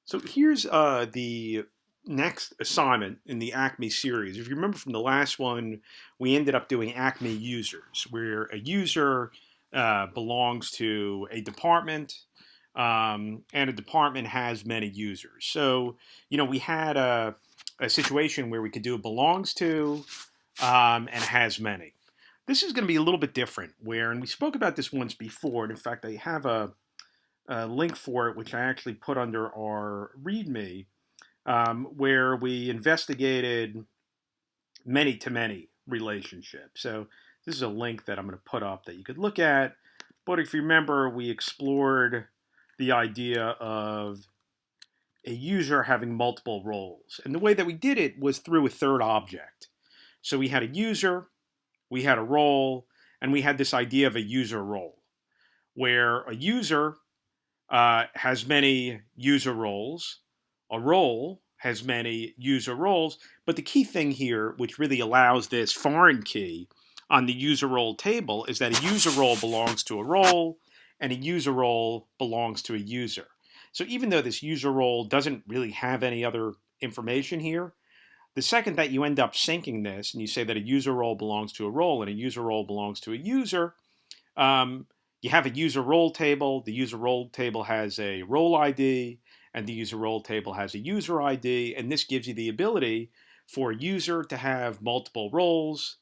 So here's the next assignment in the Acme series. If you remember from the last one, we ended up doing Acme users, where a user belongs to a department, and a department has many users. So, we had a situation where we could do a belongs to and has many. This is going to be a little bit different, and we spoke about this once before, and in fact, I have a link for it, which I actually put under our README, where we investigated many to many relationships. So this is a link that I'm going to put up that you could look at. But if you remember, we explored the idea of a user having multiple roles. And the way that we did it was through a third object. So we had a user, we had a role, and we had this idea of a user role, where a user has many user roles. A role has many user roles. But the key thing here, which really allows this foreign key on the user role table, is that a user role belongs to a role and a user role belongs to a user. So even though this user role doesn't really have any other information here, the second that you end up syncing this and you say that a user role belongs to a role and a user role belongs to a user, um, you have a user role table. The user role table has a role ID, and the user role table has a user ID. And this gives you the ability for a user to have multiple roles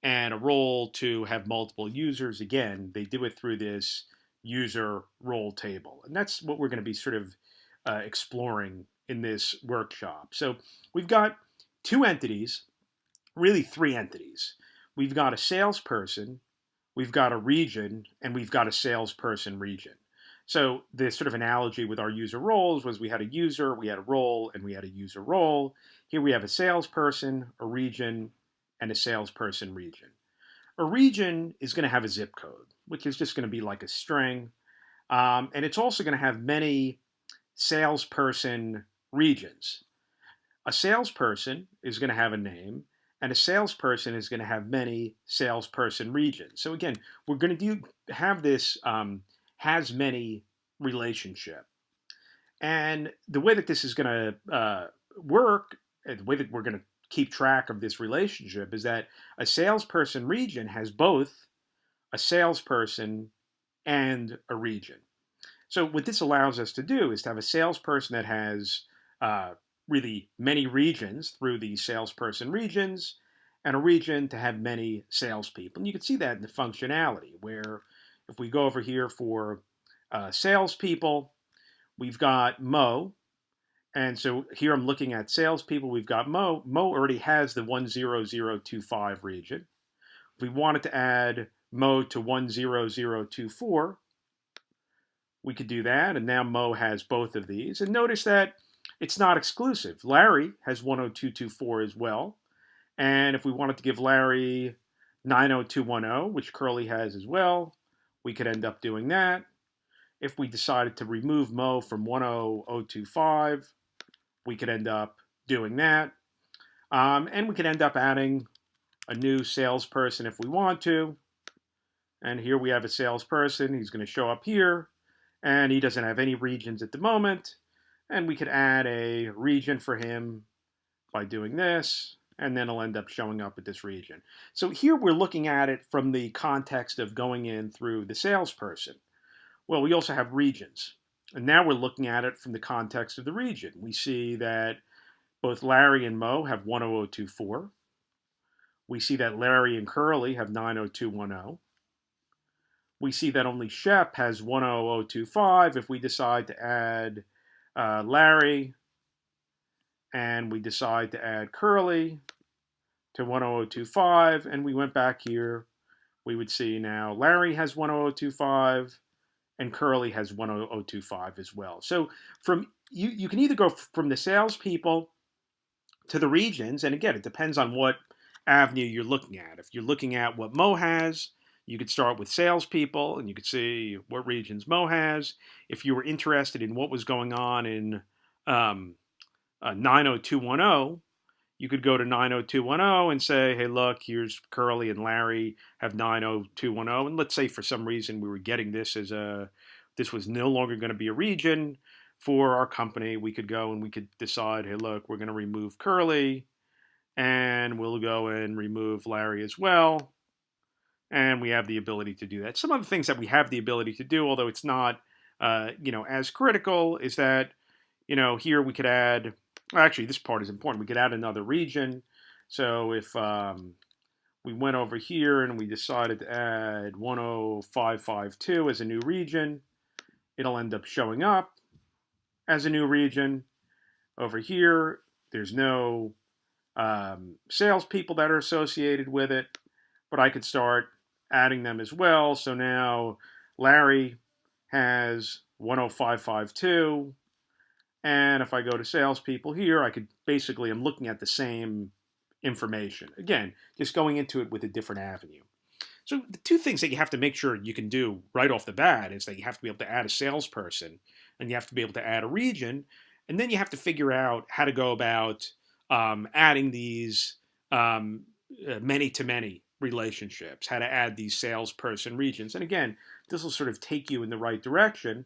and a role to have multiple users. Again, they do it through this user role table. And that's what we're going to be sort of exploring in this workshop. So we've got two entities, really three entities. We've got a salesperson, we've got a region, and we've got a salesperson region. So the sort of analogy with our user roles was we had a user, we had a role, and we had a user role. Here we have a salesperson, a region, and a salesperson region. A region is going to have a zip code, which is just going to be like a string. And it's also going to have many salesperson regions. A salesperson is going to have a name, and a salesperson is going to have many salesperson regions. So again, we're going to have this has many relationship. And the way that this is going to work, and the way that we're going to keep track of this relationship is that a salesperson region has both a salesperson and a region. So what this allows us to do is to have a salesperson that has really many regions through the salesperson regions, and a region to have many salespeople. And you can see that in the functionality, where if we go over here for salespeople, we've got Mo. And so here I'm looking at salespeople. We've got Mo. Mo already has the 10025 region. If we wanted to add Mo to 10024, we could do that. And now Mo has both of these. And notice that it's not exclusive. Larry has 10224 as well. And if we wanted to give Larry 90210, which Curly has as well, we could end up doing that. If we decided to remove Mo from 10025, we could end up doing that. And we could end up adding a new salesperson if we want to. And here we have a salesperson. He's going to show up here. And he doesn't have any regions at the moment. And we could add a region for him by doing this. And then it'll end up showing up at this region. So here we're looking at it from the context of going in through the salesperson. Well, we also have regions. And now we're looking at it from the context of the region. We see that both Larry and Mo have 10024. We see that Larry and Curly have 90210. We see that only Shep has 10025. If we decide to add Larry and we decide to add Curly to 10025, and we went back here, we would see now Larry has 10025 and Curly has 10025 as well. So from you can either go from the salespeople to the regions, and again, it depends on what avenue you're looking at. If you're looking at what Mo has, you could start with salespeople, and you could see what regions Mo has. If you were interested in what was going on in 90210, you could go to 90210 and say, hey, look, here's Curly and Larry have 90210. And let's say for some reason we were getting this as this was no longer going to be a region. for our company, we could go and we could decide, hey, look, we're going to remove Curly, and we'll go and remove Larry as well. And we have the ability to do that. Some of the things that we have the ability to do, although it's not, as critical, is that, here we could add. Well, actually, this part is important. We could add another region. So if we went over here and we decided to add 10552 as a new region, it'll end up showing up as a new region. Over here, there's no salespeople that are associated with it, but I could start adding them as well. So now Larry has 10552, and if I go to salespeople here, I could basically, I'm looking at the same information. Again, just going into it with a different avenue. So the two things that you have to make sure you can do right off the bat is that you have to be able to add a salesperson, and you have to be able to add a region, and then you have to figure out how to go about adding these many-to-many relationships, how to add these salesperson regions. And again, this will sort of take you in the right direction.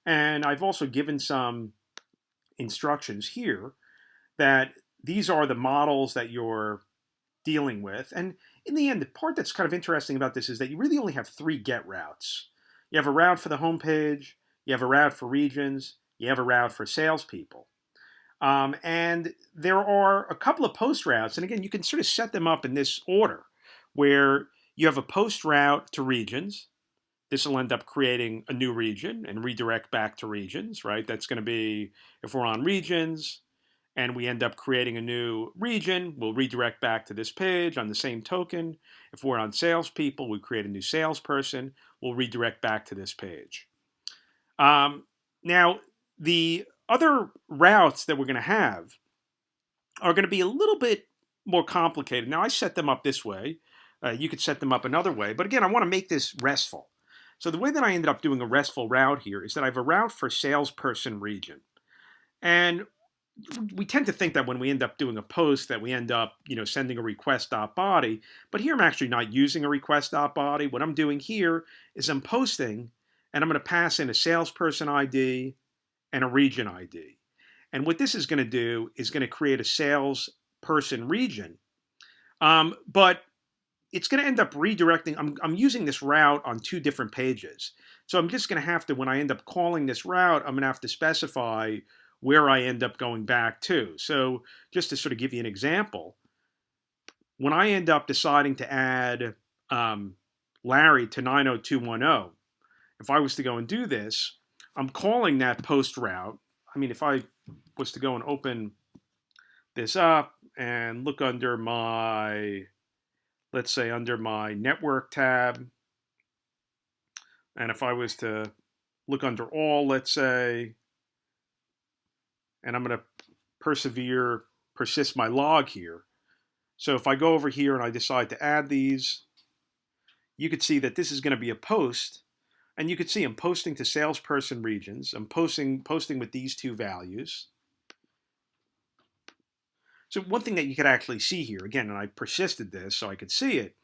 And I've also given some instructions here that these are the models that you're dealing with. And in the end, the part that's kind of interesting about this is that you really only have 3 get routes. You have a route for the homepage, you have a route for regions, you have a route for salespeople. And there are a couple of post routes, and again, you can sort of set them up in this order, where you have a post route to regions. This will end up creating a new region and redirect back to regions, right? That's going to be, if we're on regions and we end up creating a new region, we'll redirect back to this page. On the same token, if we're on salespeople, we create a new salesperson, we'll redirect back to this page. Now, the other routes that we're going to have are going to be a little bit more complicated. Now, I set them up this way. You could set them up another way. But again, I want to make this restful. So the way that I ended up doing a restful route here is that I have a route for salesperson region. And we tend to think that when we end up doing a post that we end up, sending a request.body. But here I'm actually not using a request.body. What I'm doing here is I'm posting, and I'm going to pass in a salesperson ID and a region ID. And what this is going to do is going to create a salesperson region. But it's going to end up redirecting. I'm using this route on 2 different pages. So I'm just going to have to, when I end up calling this route, I'm going to have to specify where I end up going back to. So just to sort of give you an example, when I end up deciding to add Larry to 90210, if I was to go and do this, I'm calling that post route. I mean, if I was to go and open this up and look under my, let's say under my network tab, and if I was to look under all, let's say, and I'm going to persist my log here. So if I go over here and I decide to add these, you could see that this is going to be a post. And you could see I'm posting to salesperson regions. I'm posting with these 2 values. So one thing that you could actually see here, again, and I persisted this so I could see it,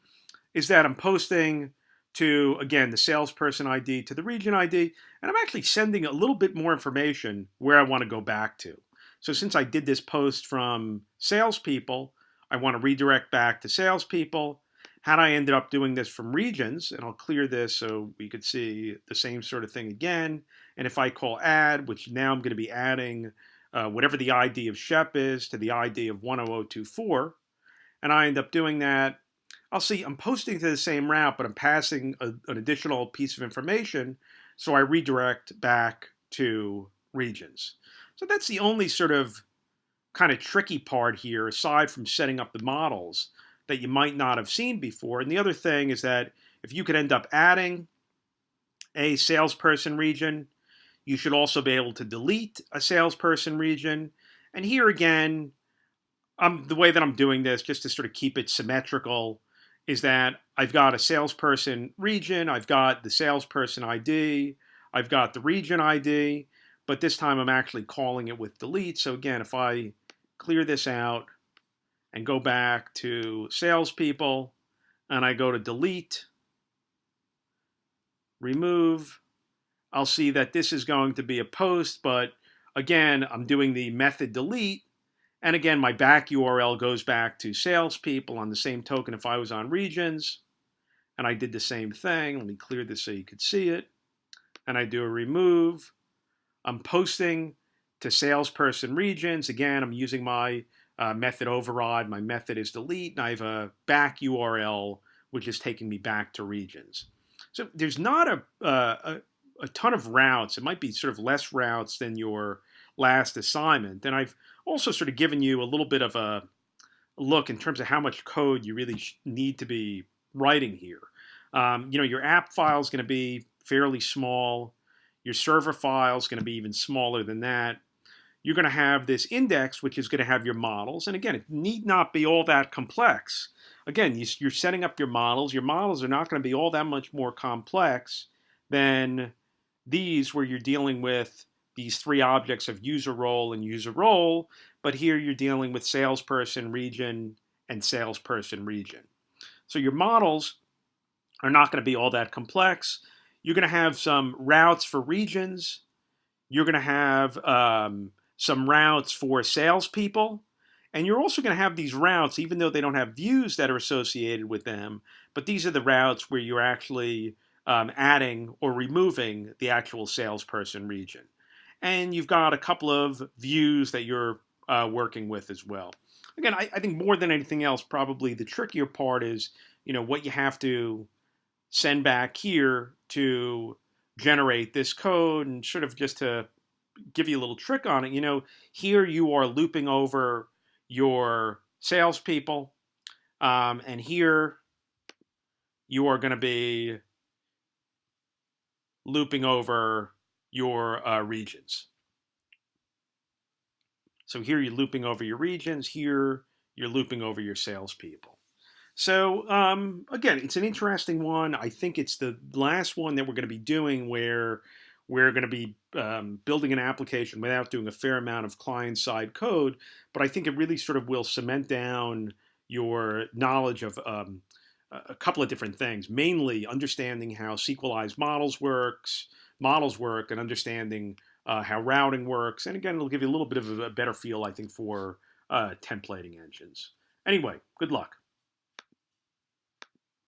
is that I'm posting to, again, the salesperson ID to the region ID, and I'm actually sending a little bit more information where I want to go back to. So since I did this post from salespeople, I want to redirect back to salespeople. Had I ended up doing this from regions, and I'll clear this so we could see the same sort of thing again, and if I call add, which now I'm going to be adding whatever the ID of Shep is to the ID of 10024, and I end up doing that, I'll see I'm posting to the same route, but I'm passing an additional piece of information, so I redirect back to regions. So that's the only sort of kind of tricky part here, aside from setting up the models, that you might not have seen before. And the other thing is that if you could end up adding a salesperson region, you should also be able to delete a salesperson region. And here again, the way that I'm doing this, just to sort of keep it symmetrical, is that I've got a salesperson region, I've got the salesperson ID, I've got the region ID, but this time I'm actually calling it with delete. So again, if I clear this out and go back to salespeople, and I go to delete, remove, I'll see that this is going to be a post, but Again, I'm doing the method delete. And again, my back URL goes back to salespeople. On the same token, if I was on regions and I did the same thing, let me clear this so you could see it. And I do a remove. I'm posting to salesperson regions. Again, I'm using my method override. My method is delete, and I have a back URL, which is taking me back to regions. So there's not a ton of routes. It might be sort of less routes than your last assignment. And I've also sort of given you a little bit of a look in terms of how much code you really need to be writing here. Your app file is going to be fairly small. Your server file is going to be even smaller than that. You're going to have this index, which is going to have your models. And again, it need not be all that complex. Again, you're setting up your models. Your models are not going to be all that much more complex than these, where you're dealing with these three objects of user role and user role. But here you're dealing with salesperson region and salesperson region. So your models are not going to be all that complex. You're going to have some routes for regions. You're going to have some routes for salespeople. And you're also going to have these routes, even though they don't have views that are associated with them, but these are the routes where you're actually adding or removing the actual salesperson region. And you've got a couple of views that you're working with as well. Again, I think more than anything else, probably the trickier part is, what you have to send back here to generate this code. And sort of just to give you a little trick on it, here you are looping over your salespeople, and here you are going to be looping over your regions. So here you're looping over your regions, here you're looping over your salespeople. So again, it's an interesting one. I think it's the last one that we're going to be doing where we're going to be building an application without doing a fair amount of client-side code. But I think it really sort of will cement down your knowledge of a couple of different things, mainly understanding how sequelized models work, and understanding how routing works. And again, it'll give you a little bit of a better feel, I think, for templating engines. Anyway, good luck.